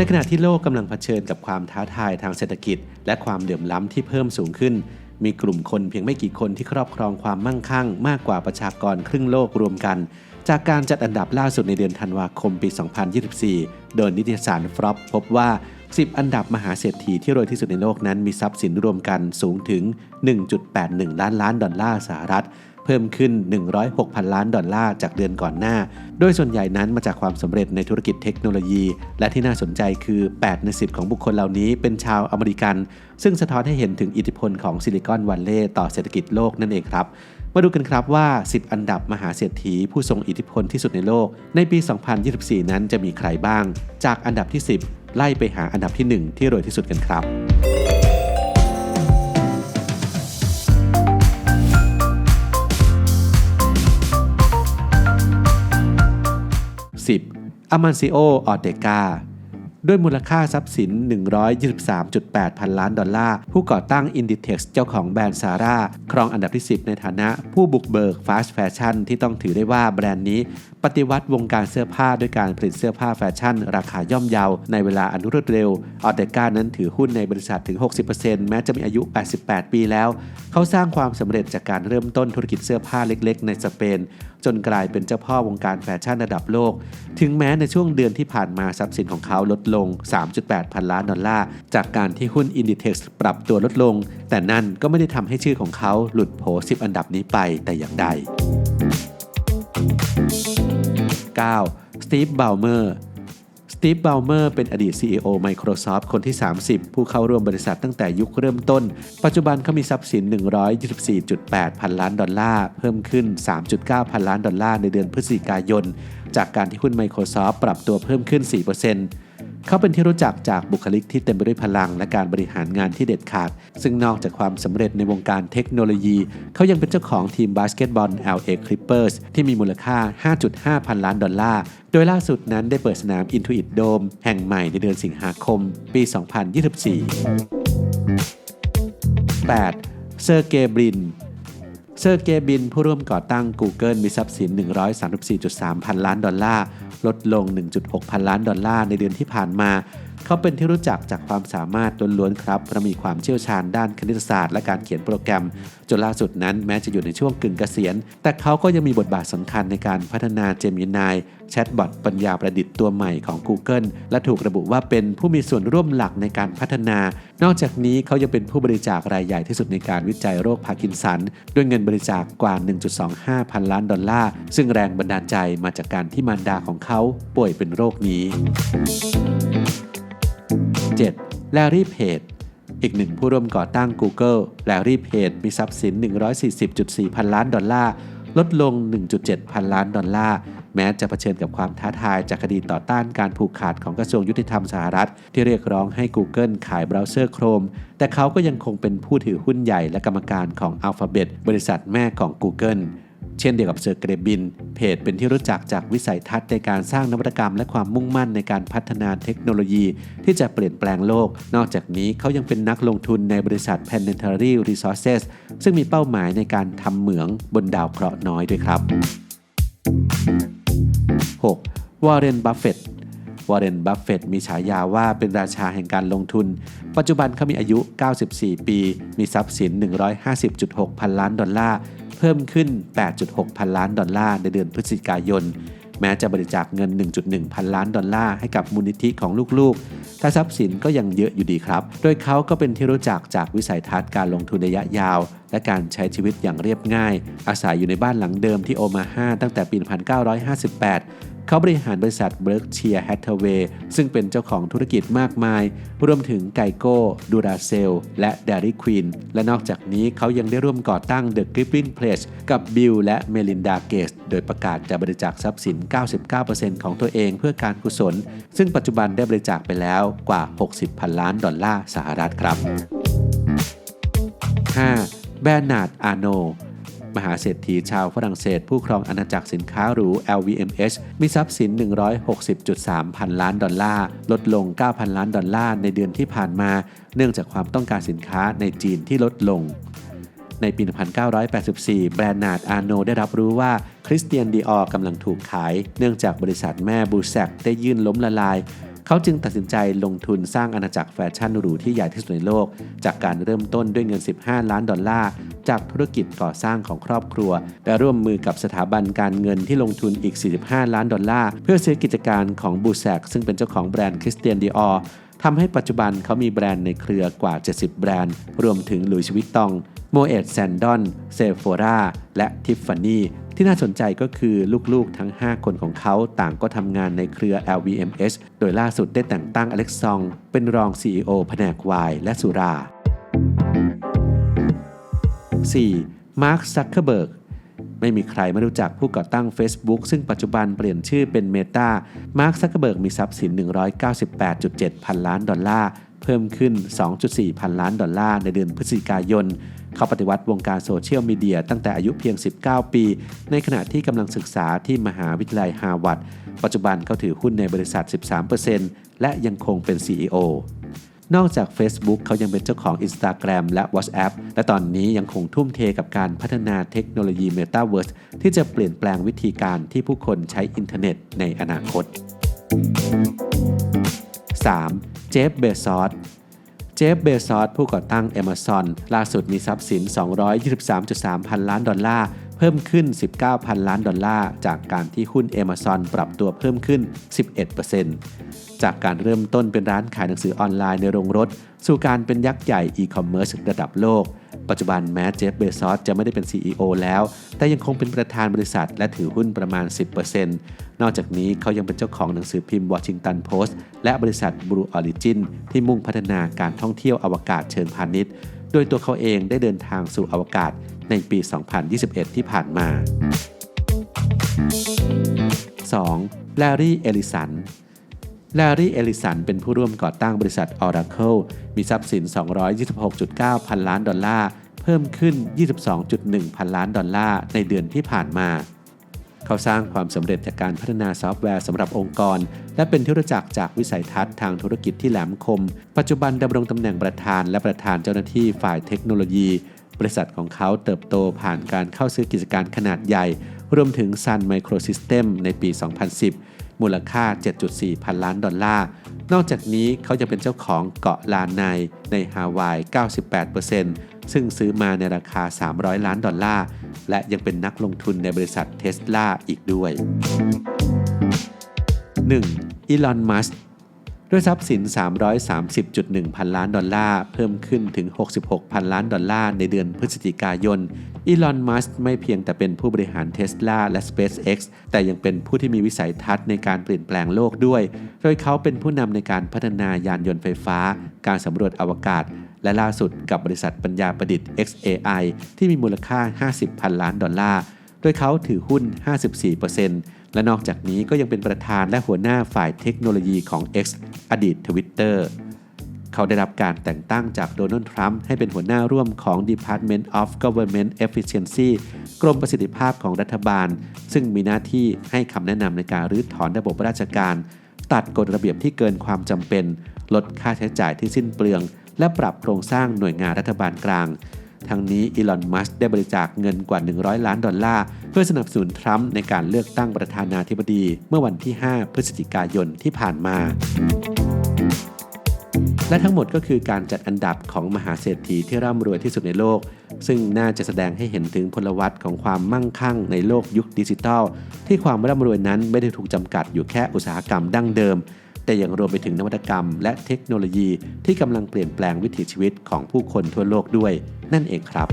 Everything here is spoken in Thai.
ในขณะที่โลกกำลังเผชิญกับความท้าทายทางเศรษฐกิจและความเหลื่อมล้ำที่เพิ่มสูงขึ้นมีกลุ่มคนเพียงไม่กี่คนที่ครอบครองความมั่งคั่งมากกว่าประชากรครึ่งโลกรวมกันจากการจัดอันดับล่าสุดในเดือนธันวาคมปี 2024 โดยนิตยสาร Forbes พบว่า10 อันดับมหาเศรษฐีที่รวยที่สุดในโลกนั้นมีทรัพย์สินรวมกันสูงถึง 1.81 ล้านดอลลาร์สหรัฐเพิ่มขึ้น 106,000 ล้านดอลลาร์จากเดือนก่อนหน้าโดยส่วนใหญ่นั้นมาจากความสำเร็จในธุรกิจเทคโนโลยีและที่น่าสนใจคือ8ใน10ของบุคคลเหล่านี้เป็นชาวอเมริกันซึ่งสะท้อนให้เห็นถึงอิทธิพลของซิลิคอนวัลเลย์ต่อเศรษฐกิจโลกนั่นเองครับมาดูกันครับว่า10อันดับมหาเศรษฐีผู้ทรงอิทธิพลที่สุดในโลกในปี 2024 นั้นจะมีใครบ้างจากอันดับที่10ไล่ไปหาอันดับที่1ที่รวยที่สุดกันครับ10 อามันซิโอ ออร์เตกาด้วยมูลค่าทรัพย์สิน 123.8 พันล้านดอลลาร์ผู้ก่อตั้ง Inditex เจ้าของแบรนด์ Zara ครองอันดับที่10ในฐานะผู้บุกเบิกฟาสต์แฟชั่นที่ต้องถือได้ว่าแบรนด์นี้ปฏิวัติวงการเสื้อผ้าด้วยการผลิตเสื้อผ้าแฟชั่นราคาย่อมเยาในเวลาอันรวดเร็วออร์เตกานั้นถือหุ้นในบริษัทถึง 60% แม้จะมีอายุ 88 ปีแล้วเขาสร้างความสำเร็จจากการเริ่มต้นธุรกิจเสื้อผ้าเล็กๆในสเปนจนกลายเป็นเจ้าพ่อวงการแฟชั่นระดับโลกถึงแม้ในช่วงเดือนที่ผ่านมาทรัพย์สินของเขาลดลง 3.8 พันล้านดอลลาร์จากการที่หุ้น Inditex ปรับตัวลดลงแต่นั่นก็ไม่ได้ทำให้ชื่อของเขาหลุดโผ10อันดับนี้ไปแต่อย่างใด 9. สตีฟ บัลเมอร์เป็นอดีต CEO Microsoft คนที่ 30 ผู้เข้าร่วมบริษัทตั้งแต่ยุคเริ่มต้นปัจจุบันเขามีทรัพย์สิน 124.8 พันล้านดอลลาร์เพิ่มขึ้น 3.9 พันล้านดอลลาร์ในเดือนพฤศจิกายนจากการที่หุ้น Microsoft ปรับตัวเพิ่มขึ้น 4%เขาเป็นที่รู้จักจากบุคลิกที่เต็มไปด้วยพลังและการบริหารงานที่เด็ดขาดซึ่งนอกจากความสำเร็จในวงการเทคโนโลยีเขายังเป็นเจ้าของทีมบาสเกตบอล LA Clippers ที่มีมูลค่า 5.5 พันล้านดอลลาร์โดยล่าสุดนั้นได้เปิดสนาม Intuit Dome แห่งใหม่ในเดือนสิงหาคมปี 2024 8. เซอร์เกย์ บรินผู้ร่วมก่อตั้ง Google มีทรัพย์สิน 134.3 พันล้านดอลลาร์ลดลง 1.6 พันล้านดอลลาร์ในเดือนที่ผ่านมาเขาเป็นที่รู้จักจากความสามารถล้วนๆครับและมีความเชี่ยวชาญด้านคณิตศาสตร์และการเขียนโปรแกรมจนล่าสุดนั้นแม้จะอยู่ในช่วงกึ่งเกษียณแต่เขาก็ยังมีบทบาทสำคัญในการพัฒนา Gemini แชทบอทปัญญาประดิษฐ์ตัวใหม่ของ Google และถูกระบุว่าเป็นผู้มีส่วนร่วมหลักในการพัฒนานอกจากนี้เขายังเป็นผู้บริจาครายใหญ่ที่สุดในการวิจัยโรคพาร์กินสันด้วยเงินบริจาคกว่า 1.25 พันล้านดอลลาร์ซึ่งแรงบันดาลใจมาจากการที่มารดาของเขาป่วยเป็นโรคนี้ 7. แลรี่ เพจอีกหนึ่งผู้ร่วมก่อตั้ง Google แลรี่ เพจมีทรัพย์สิน 140.4 พันล้านดอลลาร์ลดลง 1.7 พันล้านดอลลาร์แม้จะเผชิญกับความท้าทายจากคดีต่อต้านการผูกขาดของกระทรวงยุติธรรมสหรัฐที่เรียกร้องให้ Google ขายเบราว์เซอร์ Chrome แต่เขาก็ยังคงเป็นผู้ถือหุ้นใหญ่และกรรมการของ Alphabet บริษัทแม่ของ Googleเช่นเดียวกับเซอร์เกรบินเพจเป็นที่รู้จักจากวิสัยทัศน์ในการสร้างนวัตกรรมและความมุ่งมั่นในการพัฒนาเทคโนโลยีที่จะเปลี่ยนแปลงโลกนอกจากนี้เขายังเป็นนักลงทุนในบริษัท Planetary Resources ซึ่งมีเป้าหมายในการทำเหมืองบนดาวเคราะห์น้อยด้วยครับ 6. วอร์เรน บัฟเฟตต์มีฉายาว่าเป็นราชาแห่งการลงทุนปัจจุบันเขามีอายุ 94 ปีมีทรัพย์สิน 150.6 พันล้านดอลลาร์เพิ่มขึ้น 8.6 พันล้านดอลลาร์ในเดือนพฤศจิกายนแม้จะบริจาคเงิน 1.1 พันล้านดอลลาร์ให้กับมูลนิธิของลูกๆแต่ทรัพย์สินก็ยังเยอะอยู่ดีครับโดยเขาก็เป็นที่รู้จักจากวิสัยทัศน์การลงทุนระยะยาวและการใช้ชีวิตอย่างเรียบง่ายอาศัยอยู่ในบ้านหลังเดิมที่โอมาฮาตั้งแต่ปี 1958เขาบริหารบริษัท Berkshire Hathaway ซึ่งเป็นเจ้าของธุรกิจมากมายรวมถึงไกโก้ ดูราเซลและ Dairy Queen และนอกจากนี้เขายังได้ร่วมก่อตั้ง The Giving Pledge กับบิลและเมลินดา เกตส์โดยประกาศจะบริจาคทรัพย์สิน 99% ของตัวเองเพื่อการกุศลซึ่งปัจจุบันได้บริจาคไปแล้วกว่า 60 พันล้านดอลลาร์สหรัฐครับ 5. แบรนาร์ด อาร์โนมหาเศรษฐีชาวฝรั่งเศสผู้ครองอาณาจักรสินค้าหรู LVMH มีทรัพย์สิน 160.3 พันล้านดอลลาร์ลดลง 9,000 ล้านดอลลาร์ในเดือนที่ผ่านมาเนื่องจากความต้องการสินค้าในจีนที่ลดลงในปี 1984 แบรนาร์ด อาร์โนได้รับรู้ว่าคริสเตียน ดีออร์กำลังถูกขายเนื่องจากบริษัทแม่บูแซกได้ยื่นล้มละลาย เขาจึงตัดสินใจลงทุนสร้างอาณาจักรแฟชั่นหรูที่ใหญ่ที่สุดในโลกจากการเริ่มต้นด้วยเงิน$15 ล้านจากธุรกิจก่อสร้างของครอบครัวและร่วมมือกับสถาบันการเงินที่ลงทุนอีก$45 ล้านเพื่อซื้อกิจการของบูแซกซึ่งเป็นเจ้าของแบรนด์คริสเตียนดิออร์ทำให้ปัจจุบันเขามีแบรนด์ในเครือกว่า70แบรนด์รวมถึงหลุยส์วิตตองโมเอตแซนดอนเซโฟราและทิฟฟานี่ที่น่าสนใจก็คือลูกๆทั้ง5คนของเขาต่างก็ทำงานในเครือ LVMH โดยล่าสุดได้แต่งตั้งอเล็กซองเป็นรอง CEO แผนกไวน์และสุรา 4. มาร์ค ซักเคอร์เบิร์กไม่มีใครไม่รู้จักผู้ก่อตั้ง Facebook ซึ่งปัจจุบันเปลี่ยนชื่อเป็น Meta มาร์ค ซักเคอร์เบิร์กมีทรัพย์สิน$198.7 พันล้านเพิ่มขึ้น$2.4 พันล้านในเดือนพฤศจิกายนเขาปฏิวัติวงการโซเชียลมีเดียตั้งแต่อายุเพียง19ปีในขณะที่กำลังศึกษาที่มหาวิทยาลัยฮาร์วาร์ดปัจจุบันเขาถือหุ้นในบริษัท 13% และยังคงเป็น CEO นอกจาก Facebook เขายังเป็นเจ้าของ Instagram และ WhatsApp และตอนนี้ยังคงทุ่มเทกับการพัฒนาเทคโนโลยี Metaverse ที่จะเปลี่ยนแปลงวิธีการที่ผู้คนใช้อินเทอร์เน็ตในอนาคต 3. เจฟ เบซอสผู้ก่อตั้ง Amazon ล่าสุดมีทรัพย์สิน$223.3 พันล้านเพิ่มขึ้น$19 พันล้านจากการที่หุ้น Amazon ปรับตัวเพิ่มขึ้น 11%จากการเริ่มต้นเป็นร้านขายหนังสือออนไลน์ในโรงรถสู่การเป็นยักษ์ใหญ่อีคอมเมิร์ซระดับโลกปัจจุบันแม้เจฟ เบซอสจะไม่ได้เป็น CEO แล้วแต่ยังคงเป็นประธานบริษัทและถือหุ้นประมาณ 10%นอกจากนี้เขายังเป็นเจ้าของหนังสือพิมพ์ Washington Post และบริษัท Blue Origin ที่มุ่งพัฒนาการท่องเที่ยวอวกาศเชิงพาณิชย์โดยตัวเขาเองได้เดินทางสู่อวกาศในปี 2021 ที่ผ่านมา 2. แลรี่ เอลิสันเป็นผู้ร่วมก่อตั้งบริษัท Oracle มีทรัพย์สิน$226.9 พันล้านเพิ่มขึ้น$22.1 พันล้านในเดือนที่ผ่านมาเขาสร้างความสำเร็จจากการพัฒนาซอฟต์แวร์สำหรับองค์กรและเป็นที่รู้จักจากวิสัยทัศน์ทางธุรกิจที่แหลมคมปัจจุบันดำรงตำแหน่งประธานและประธานเจ้าหน้าที่ฝ่ายเทคโนโลยีบริษัทของเขาเติบโตผ่านการเข้าซื้อกิจการขนาดใหญ่รวมถึง Sun Microsystem ในปี 2010 มูลค่า$7.4 พันล้านนอกจากนี้เขายังเป็นเจ้าของเกาะลาไนในฮาวาย 98%ซึ่งซื้อมาในราคา$300 ล้านและยังเป็นนักลงทุนในบริษัท Tesla อีกด้วย 1. อีลอน มัสก์ด้วยทรัพย์สิน$330.1 พันล้านเพิ่มขึ้นถึง$66 พันล้านในเดือนพฤศจิกายนอีลอน มัสก์ไม่เพียงแต่เป็นผู้บริหาร Tesla และ SpaceX แต่ยังเป็นผู้ที่มีวิสัยทัศน์ในการเปลี่ยนแปลงโลกด้วยโดยเขาเป็นผู้นำในการพัฒนายานยนต์ไฟฟ้าการสำรวจอวกาศและล่าสุดกับบริษัทปัญญาประดิษฐ์ xAI ที่มีมูลค่า$50 พันล้านโดยเขาถือหุ้น 54%และนอกจากนี้ก็ยังเป็นประธานและหัวหน้าฝ่ายเทคโนโลยีของ X อดีต Twitter เขาได้รับการแต่งตั้งจากโดนัลด์ทรัมป์ให้เป็นหัวหน้าร่วมของ Department of Government Efficiency กรมประสิทธิภาพของรัฐบาลซึ่งมีหน้าที่ให้คำแนะนำในการรื้อถอนระบบราชการตัดกฎระเบียบที่เกินความจำเป็นลดค่าใช้จ่ายที่สิ้นเปลืองและปรับโครงสร้างหน่วยงานรัฐบาลกลางทั้งนี้อีลอน มัสก์ได้บริจาคเงินกว่า$100 ล้านเพื่อสนับสนุนทรัมป์ในการเลือกตั้งประธานาธิบดีเมื่อวันที่ 5 พฤศจิกายนที่ผ่านมาและทั้งหมดก็คือการจัดอันดับของมหาเศรษฐีที่ร่ำรวยที่สุดในโลกซึ่งน่าจะแสดงให้เห็นถึงพลวัตของความมั่งคั่งในโลกยุคดิจิทัลที่ความร่ำรวยนั้นไม่ได้ถูกจำกัดอยู่แค่อุตสาหกรรมดั้งเดิมแต่ยังรวมไปถึงนวัตกรรมและเทคโนโลยีที่กำลังเปลี่ยนแปลงวิถีชีวิตของผู้คนทั่วโลกด้วยนั่นเองครับ